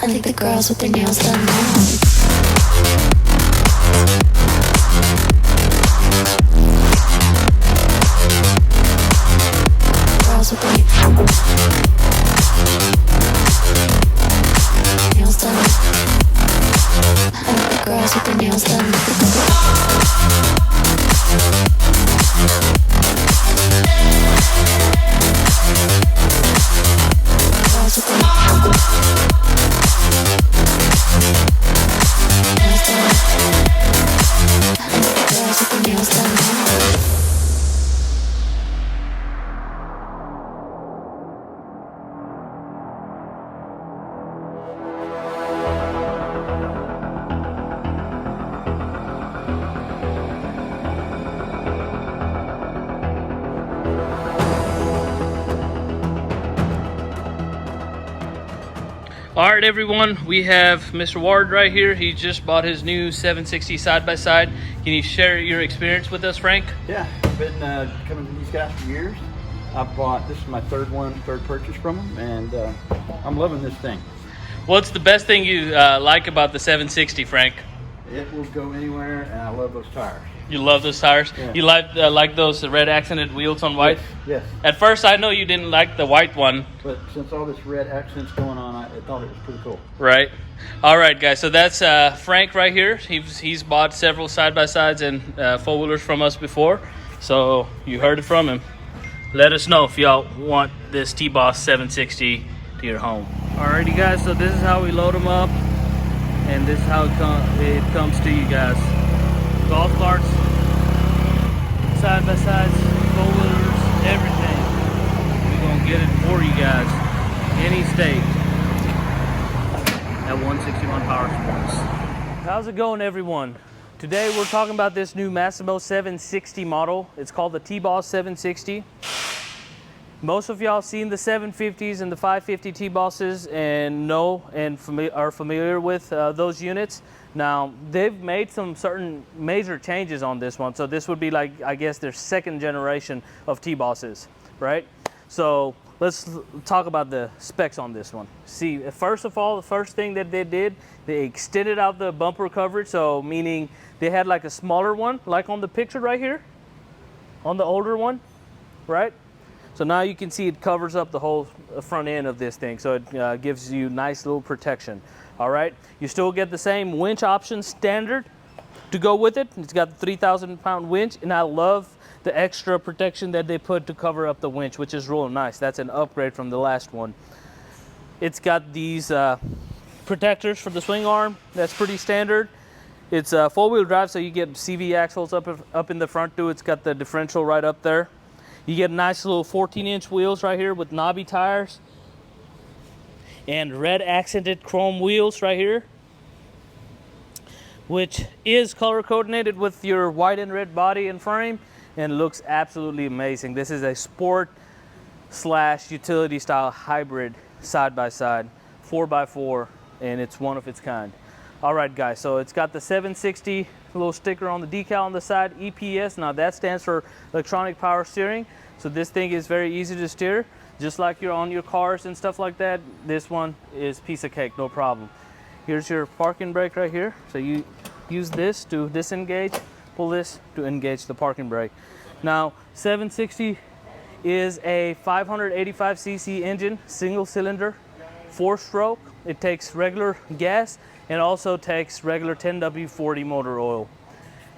I think the girls with their nails done now. Girls with their nails done. I think the girls with their nails done. Girls with their nails done now. All right, everyone, we have Mr. Ward right here. He just bought his new 760 side-by-side. Can you share your experience with us, Frank? Yeah, I've been coming to these guys for years. This is my third purchase from them, and I'm loving this thing. What's the best thing you like about the 760, Frank? It will go anywhere, and I love those tires. You love those tires? Yeah. You like those red accented wheels on white? Yes. At first, I know you didn't like the white one. But since all this red accent's going on, I thought it was pretty cool. Right. All right, guys. So that's Frank right here. He's bought several side-by-sides and four-wheelers from us before. So you heard it from him. Let us know if y'all want this T-BOSS 760 to your home. Alrighty, guys. So this is how we load them up. And this is how it comes to you guys. Golf carts, side-by-sides, four-wheelers, everything. We're going to get it for you guys. Any state. At 161 Power Sports. How's it going, everyone? Today we're talking about this new Massimo 760 model. It's called the T-BOSS 760. Most of y'all seen the 750s and the 550 T-Bosses and know and are familiar with those units. Now, they've made some certain major changes on this one. So this would be like, I guess, their second generation of T-Bosses, right? So let's talk about the specs on this one. See, first of all, the first thing that they did, they extended out the bumper coverage. So meaning they had like a smaller one, like on the picture right here, on the older one, right? So now you can see it covers up the whole front end of this thing. So it gives you nice little protection. All right. You still get the same winch option standard to go with it. It's got the 3,000-pound winch. And I love the extra protection that they put to cover up the winch, which is real nice. That's an upgrade from the last one. It's got these protectors for the swing arm. That's pretty standard. It's four-wheel drive, so you get CV axles up in the front too. It's got the differential right up there. You get nice little 14-inch wheels right here with knobby tires. And red accented chrome wheels right here. Which is color coordinated with your white and red body and frame. And looks absolutely amazing. This is a sport / utility style hybrid side-by-side. 4x4. And it's one of its kind. Alright guys, so it's got the 760 little sticker on the decal on the side, EPS. Now that stands for electronic power steering. So this thing is very easy to steer. Just like you're on your cars and stuff like that, this one is piece of cake, no problem. Here's your parking brake right here. So you use this to disengage, pull this to engage the parking brake. Now 760 is a 585cc engine, single cylinder, 4-stroke. It takes regular gas and also takes regular 10W40 motor oil.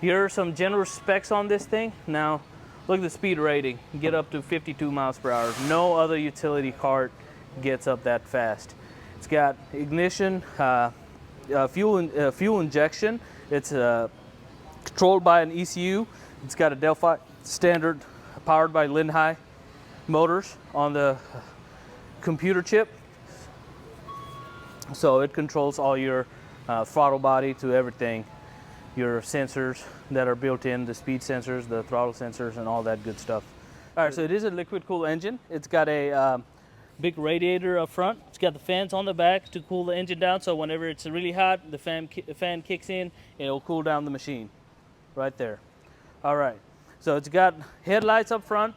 Here are some general specs on this thing. Now, look at the speed rating. You get up to 52 miles per hour. No other utility cart gets up that fast. It's got ignition, fuel injection. It's controlled by an ECU. It's got a Delphi standard powered by Lindhigh motors on the computer chip. So it controls all your throttle body to everything, your sensors that are built in, the speed sensors, the throttle sensors, and all that good stuff. All right, so it is a liquid cooled engine. It's got a big radiator up front. It's got the fans on the back to cool the engine down, so whenever it's really hot, the fan kicks in and it'll cool down the machine right there. All right, so it's got headlights up front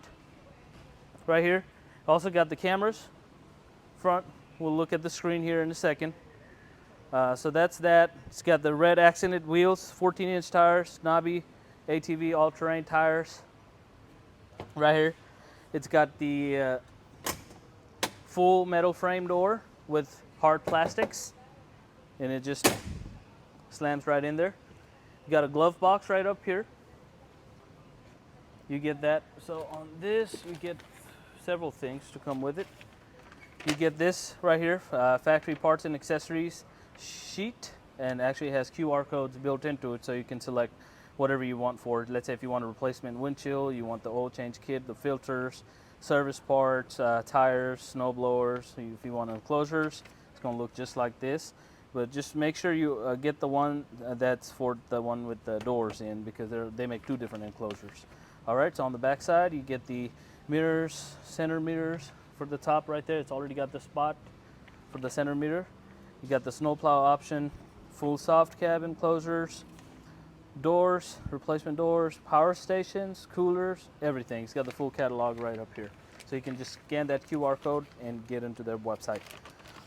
right here. Also got the cameras front. We'll look at the screen here in a second. So that's that. It's got the red accented wheels, 14-inch tires, knobby ATV all-terrain tires right here. It's got the full metal frame door with hard plastics, and it just slams right in there. You got a glove box right up here. You get that. So on this, you get several things to come with it. You get this right here, factory parts and accessories sheet, and actually has QR codes built into it, so you can select whatever you want for it. Let's say if you want a replacement windshield, you want the oil change kit, the filters, service parts, tires, snow blowers. If you want enclosures, it's going to look just like this. But just make sure you get the one that's for the one with the doors in, because they make two different enclosures. All right, so on the back side, you get the mirrors, center mirrors for the top right there. It's already got the spot for the center mirror. You got the snowplow option, full soft cab enclosures, doors, replacement doors, power stations, coolers, everything. It's got the full catalog right up here. So you can just scan that QR code and get into their website.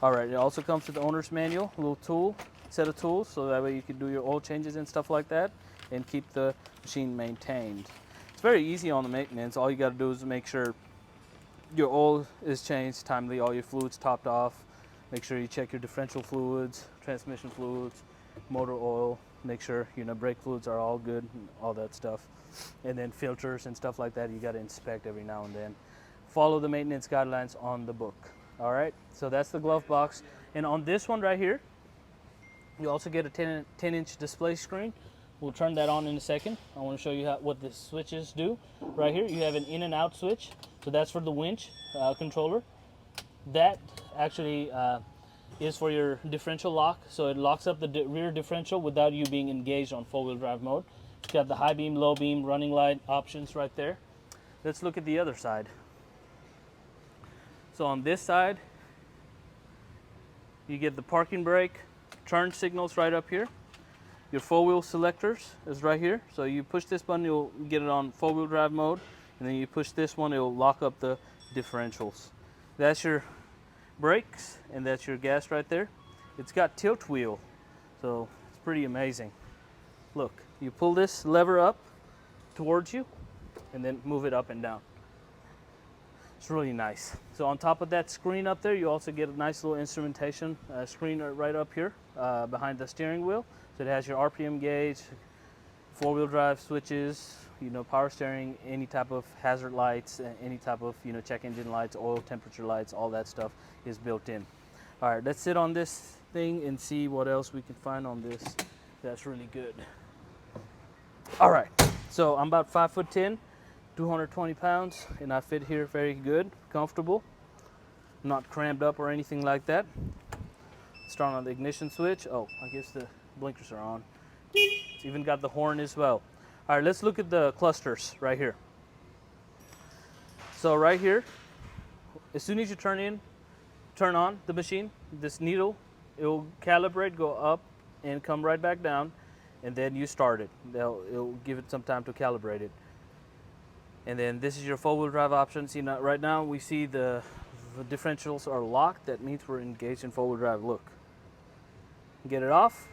All right, it also comes with the owner's manual, a little tool, set of tools, so that way you can do your oil changes and stuff like that and keep the machine maintained. It's very easy on the maintenance. All you got to do is make sure your oil is changed timely, all your fluids topped off. Make sure you check your differential fluids, transmission fluids, motor oil. Make sure brake fluids are all good, all that stuff. And then filters and stuff like that, you got to inspect every now and then. Follow the maintenance guidelines on the book. All right, so that's the glove box. And on this one right here, you also get a 10-inch display screen. We'll turn that on in a second. I want to show you what the switches do. Right here, you have an in and out switch. So that's for the winch controller. That actually is for your differential lock. So it locks up the rear differential without you being engaged on four-wheel drive mode. It's got the high beam, low beam, running light options right there. Let's look at the other side. So on this side, you get the parking brake, turn signals right up here. Your four-wheel selectors is right here. So you push this button, you'll get it on four-wheel drive mode. And then you push this one, it'll lock up the differentials. That's your brakes, and that's your gas right there. It's got tilt wheel, so it's pretty amazing. Look, you pull this lever up towards you, and then move it up and down. It's really nice. So on top of that screen up there, you also get a nice little instrumentation screen right up here behind the steering wheel. So it has your RPM gauge, four-wheel drive switches, power steering, any type of hazard lights, any type of check engine lights, oil temperature lights, all that stuff is built in. All right, let's sit on this thing and see what else we can find on this that's really good. All right, so I'm about 5'10", 220 pounds, and I fit here very good, comfortable, not cramped up or anything like that. Start on the ignition switch. Oh, I guess the blinkers are on. It's even got the horn as well. All right, let's look at the clusters right here. So right here, as soon as you turn on the machine, this needle, it will calibrate, go up, and come right back down, and then you start it. It'll give it some time to calibrate it. And then this is your four-wheel drive option. See, now, right now we see the differentials are locked. That means we're engaged in four-wheel drive. Look, get it off.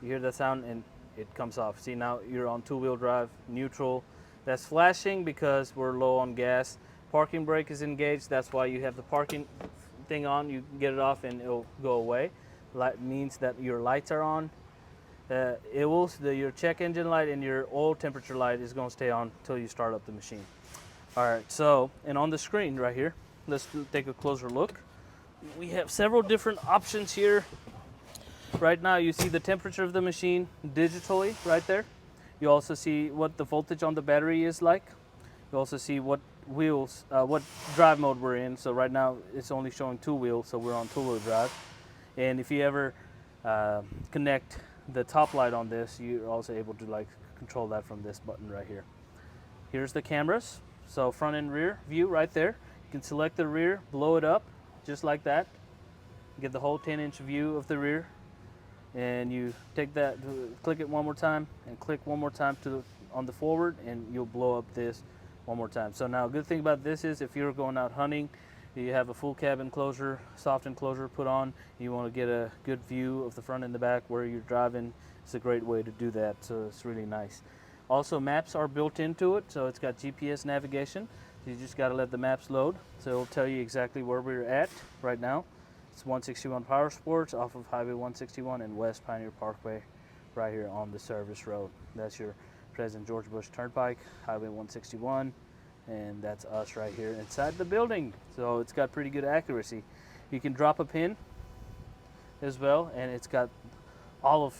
You hear that sound, and it comes off. See, now you're on two-wheel drive, neutral. That's flashing because we're low on gas. Parking brake is engaged. That's why you have the parking thing on. You get it off, and it'll go away. Light means that your lights are on. Your check engine light and your oil temperature light is going to stay on until you start up the machine. All right, so, and on the screen right here, let's take a closer look. We have several different options here. Right now you see the temperature of the machine digitally right there. You also see what the voltage on the battery is like. You also see what wheels, what drive mode we're in. So right now it's only showing two wheels, so we're on two-wheel drive. And if you ever connect the top light on this, you're also able to control that from this button right here. Here's the cameras. So front and rear view right there. You can select the rear, blow it up just like that. Get the whole 10-inch view of the rear. And you take that, click it one more time, and click one more time on the forward, and you'll blow up this one more time. So now, a good thing about this is if you're going out hunting You have a full cab enclosure, soft enclosure put on. You want to get a good view of the front and the back where you're driving. It's a great way to do that, so it's really nice. Also, maps are built into it, so it's got GPS navigation. So you just got to let the maps load, so it'll tell you exactly where we're at right now. It's 161 Power Sports off of Highway 161 and West Pioneer Parkway, right here on the service road. That's your President George Bush Turnpike, Highway 161, and that's us right here inside the building. So it's got pretty good accuracy. You can drop a pin as well, and it's got all of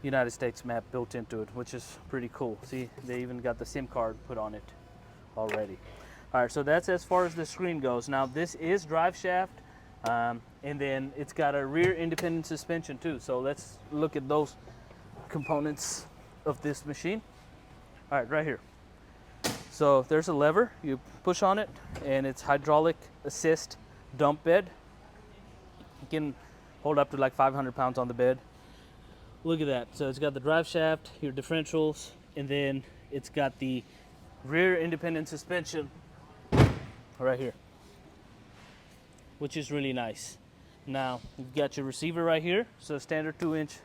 United States map built into it, which is pretty cool. See, they even got the SIM card put on it already. All right, so that's as far as the screen goes. Now this is drive shaft, and then it's got a rear independent suspension too. So let's look at those components of this machine. All right, right here. So there's a lever, you push on it, and it's hydraulic assist dump bed. You can hold up to like 500 pounds on the bed. Look at that. So it's got the drive shaft, your differentials, and then it's got the rear independent suspension right here, which is really nice. Now you've got your receiver right here. So standard 2-inch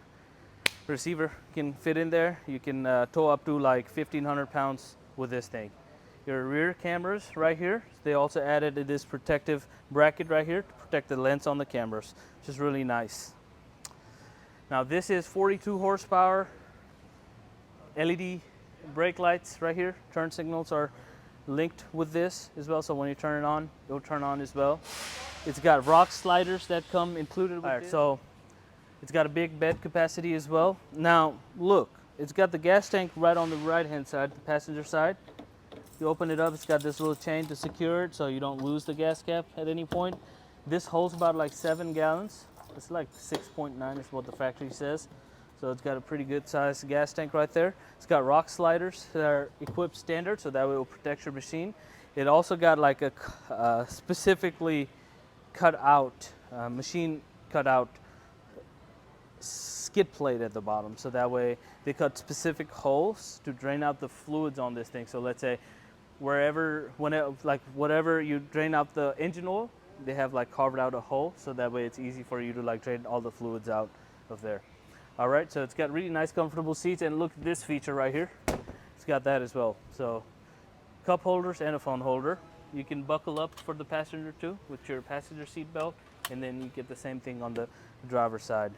receiver can fit in there. You can tow up to like 1,500 pounds with this thing. Your rear cameras right here. They also added this protective bracket right here to protect the lens on the cameras, which is really nice. Now this is 42 horsepower LED brake lights right here. Turn signals are linked with this as well, so when you turn it on, it'll turn on as well. It's got rock sliders that come included with it. So it's got a big bed capacity as well. Now look, it's got the gas tank right on the right hand side, the passenger side. You open it up, it's got this little chain to secure it so you don't lose the gas cap at any point. This holds about like 7 gallons. It's like 6.9 is what the factory says. So it's got a pretty good sized gas tank right there. It's got rock sliders that are equipped standard, so that way it will protect your machine. It also got like a specifically cut out, machine cut out skid plate at the bottom. So that way they cut specific holes to drain out the fluids on this thing. So let's say wherever, whenever, like whatever you drain out the engine oil, they have like carved out a hole, so that way it's easy for you to like drain all the fluids out of there. All right, so it's got really nice comfortable seats, and look at this feature right here. It's got that as well. So cup holders and a phone holder. You can buckle up for the passenger too with your passenger seat belt, and then you get the same thing on the driver's side.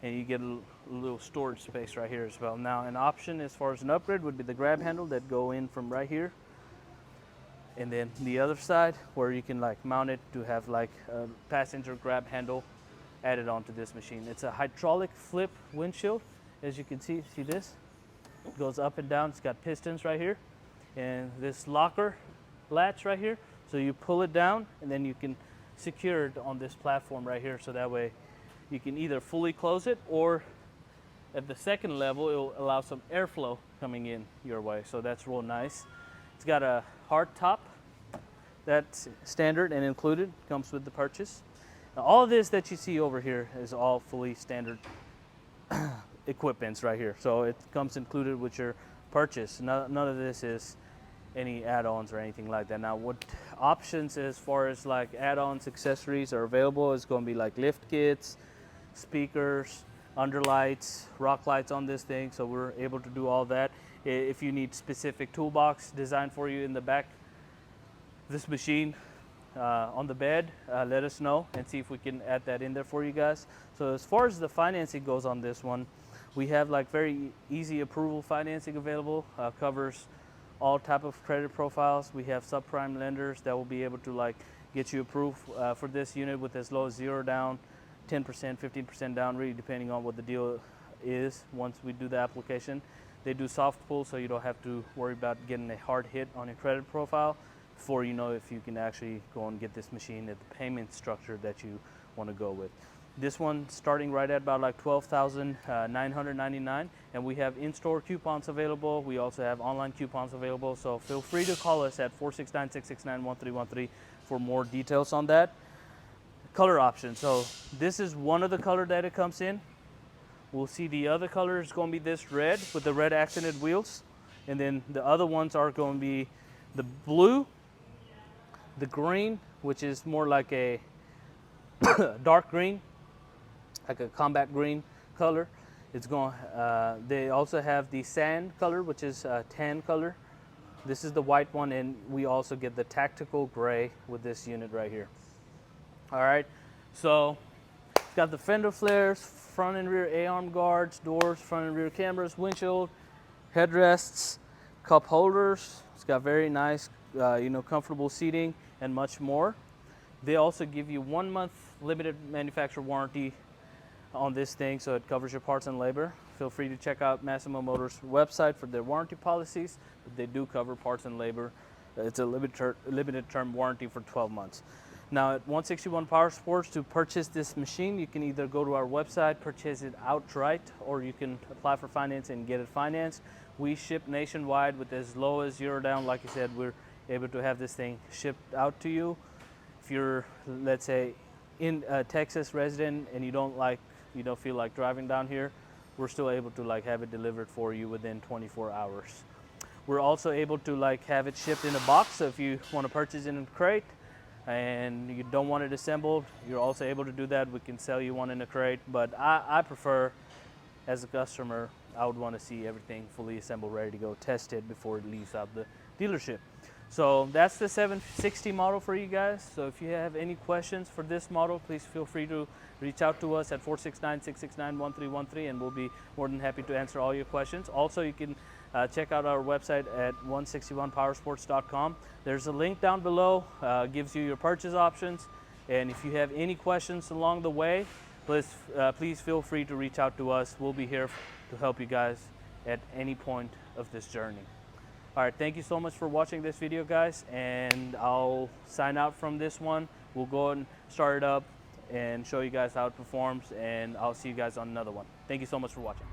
And you get a little storage space right here as well. Now an option as far as an upgrade would be the grab handle that go in from right here. And then the other side where you can like mount it to have like a passenger grab handle added onto this machine. It's a hydraulic flip windshield. As you can see this? It goes up and down. It's got pistons right here. And this locker latch right here. So you pull it down and then you can secure it on this platform right here. So that way you can either fully close it, or at the second level, it will allow some airflow coming in your way. So that's real nice. It's got a hard top that's standard and included, comes with the purchase. Now, all of this that you see over here is all fully standard equipments right here. So it comes included with your purchase. None of this is any add-ons or anything like that. Now what options as far as like add-ons, accessories are available is going to be like lift kits, speakers, underlights, rock lights on this thing. So we're able to do all that. If you need specific toolbox designed for you in the back of this machine on the bed, let us know and see if we can add that in there for you guys. So as far as the financing goes on this one, we have like very easy approval financing available, covers all type of credit profiles. We have subprime lenders that will be able to like get you approved for this unit with as low as 0 down, 10%, 15% down, really depending on what the deal is once we do the application. They do soft pull, so you don't have to worry about getting a hard hit on your credit profile before you know if you can actually go and get this machine at the payment structure that you want to go with. This one starting right at about like $12,999, and we have in-store coupons available. We also have online coupons available, so feel free to call us at 469-669-1313 for more details on that. Color option. So this is one of the color that it comes in. We'll see the other color is going to be this red with the red accented wheels, and then the other ones are going to be the blue The green, which is more like a dark green, like a combat green color. It's going. They also have the sand color, which is a tan color. This is the white one, and we also get the tactical gray with this unit right here. All right, so it's got the fender flares, front and rear A-arm guards, doors, front and rear cameras, windshield, headrests, cup holders. It's got very nice, comfortable seating and much more. They also give you 1 month limited manufacturer warranty on this thing, so it covers your parts and labor. Feel free to check out Massimo Motors' website for their warranty policies. They do cover parts and labor. It's a limited term warranty for 12 months. Now at 161 Power Sports, to purchase this machine, you can either go to our website, purchase it outright, or you can apply for financing and get it financed. We ship nationwide with as low as $0 down. Like I said, we're able to have this thing shipped out to you. If you're, let's say, in a Texas resident and you don't feel like driving down here, we're still able to have it delivered for you within 24 hours. We're also able to have it shipped in a box. So if you want to purchase it in a crate and you don't want it assembled, you're also able to do that. We can sell you one in a crate, but I prefer, as a customer, I would want to see everything fully assembled, ready to go, tested before it leaves out the dealership. So that's the 760 model for you guys. So if you have any questions for this model, please feel free to reach out to us at 469-669-1313, and we'll be more than happy to answer all your questions. Also, you can check out our website at 161powersports.com. There's a link down below, gives you your purchase options. And if you have any questions along the way, please feel free to reach out to us. We'll be here to help you guys at any point of this journey. All right, thank you so much for watching this video, guys, and I'll sign out from this one. We'll go and start it up and show you guys how it performs, and I'll see you guys on another one. Thank you so much for watching.